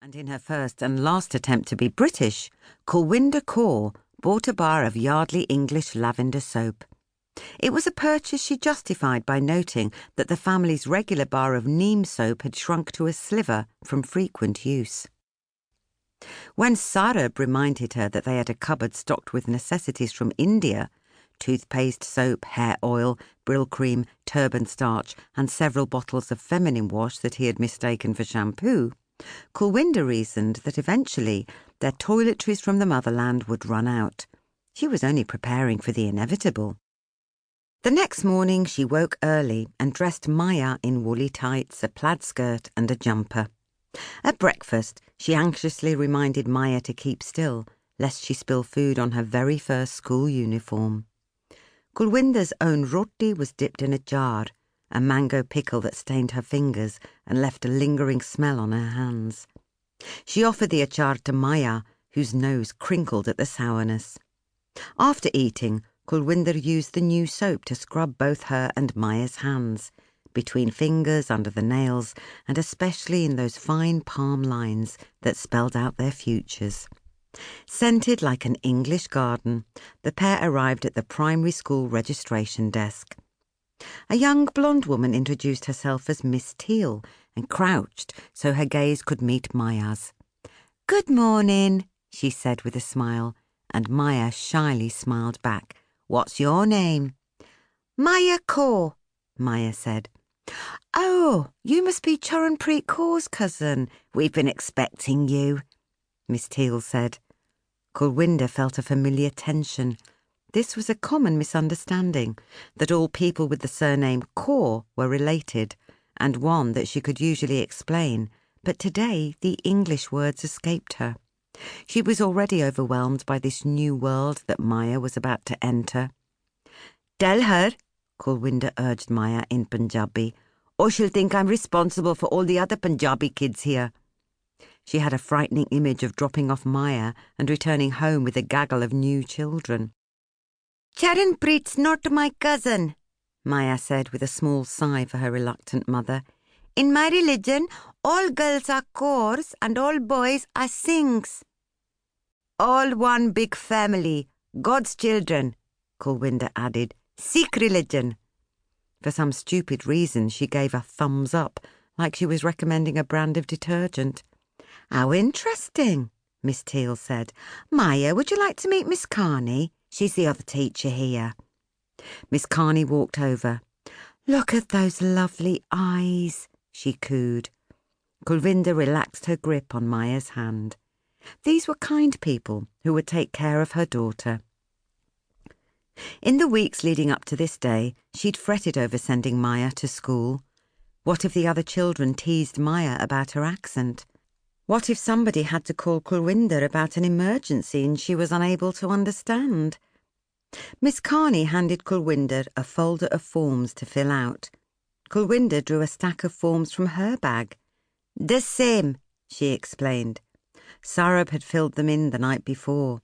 And in her first and last attempt to be British, Kulwinder Kaur bought a bar of Yardley English lavender soap. It was a purchase she justified by noting that the family's regular bar of neem soap had shrunk to a sliver from frequent use. When Sarab reminded her that they had a cupboard stocked with necessities from India, toothpaste, soap, hair oil, brill cream, turban starch, and several bottles of feminine wash that he had mistaken for shampoo, Kulwinder reasoned that eventually their toiletries from the motherland would run out. She was only preparing for the inevitable. The next morning she woke early and dressed Maya in woolly tights, a plaid skirt and a jumper. At breakfast, she anxiously reminded Maya to keep still, lest she spill food on her very first school uniform. Kulwinder's own roti was dipped in a jar, a mango pickle that stained her fingers and left a lingering smell on her hands. She offered the achar to Maya, whose nose crinkled at the sourness. After eating, Kulwinder used the new soap to scrub both her and Maya's hands, between fingers, under the nails, and especially in those fine palm lines that spelled out their futures. Scented like an English garden, the pair arrived at the primary school registration desk. A young blonde woman introduced herself as Miss Teal and crouched so her gaze could meet Maya's. "Good morning," she said with a smile, and Maya shyly smiled back. "What's your name?" "Maya Kaur," Maya said. "Oh, you must be Charanpreet Kaur's cousin. We've been expecting you," Miss Teal said. Kulwinder felt a familiar tension. This was a common misunderstanding, that all people with the surname Kaur were related, and one that she could usually explain, but today the English words escaped her. She was already overwhelmed by this new world that Maya was about to enter. "Tell her," Kulwinder urged Maya in Punjabi, "or she'll think I'm responsible for all the other Punjabi kids here." She had a frightening image of dropping off Maya and returning home with a gaggle of new children. "Charanpreet's not my cousin," Maya said with a small sigh for her reluctant mother. "In my religion, all girls are Kaurs and all boys are Singhs." "All one big family, God's children," Kulwinder added. "Sikh religion." For some stupid reason, she gave a thumbs up, like she was recommending a brand of detergent. "How interesting," Miss Teal said. "Maya, would you like to meet Miss Carney? She's the other teacher here." Miss Carney walked over. "Look at those lovely eyes," she cooed. Kulwinder relaxed her grip on Maya's hand. These were kind people who would take care of her daughter. In the weeks leading up to this day, she'd fretted over sending Maya to school. What if the other children teased Maya about her accent? What if somebody had to call Kulwinder about an emergency and she was unable to understand? Miss Carney handed Kulwinder a folder of forms to fill out. Kulwinder drew a stack of forms from her bag. "The same," she explained. Sarab had filled them in the night before.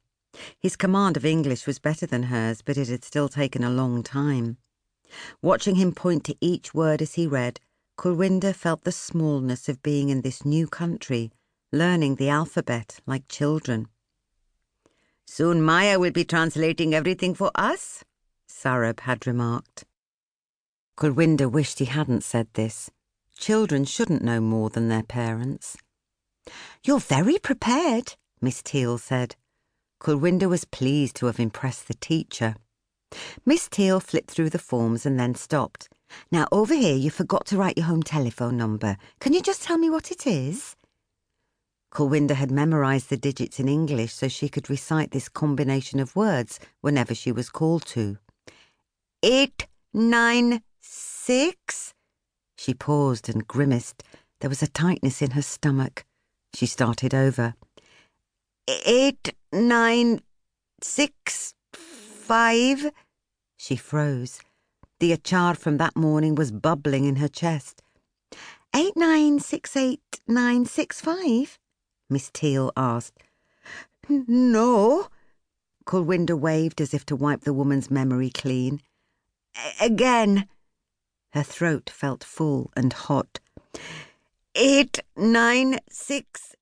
His command of English was better than hers, but it had still taken a long time. Watching him point to each word as he read, Kulwinder felt the smallness of being in this new country, learning the alphabet like children. "Soon Maya will be translating everything for us," Sarab had remarked. Kulwinder wished he hadn't said this. Children shouldn't know more than their parents. "You're very prepared," Miss Teal said. Kulwinder was pleased to have impressed the teacher. Miss Teal flipped through the forms and then stopped. "Now over here you forgot to write your home telephone number. Can you just tell me what it is?" Kulwinder had memorized the digits in English so she could recite this combination of words whenever she was called to. 896. She paused and grimaced. There was a tightness in her stomach. She started over. 8965. She froze. The achar from that morning was bubbling in her chest. 8968,965? Miss Teal asked. "No." Kulwinder waved as if to wipe the woman's memory clean. "Again." Her throat felt full and hot. 896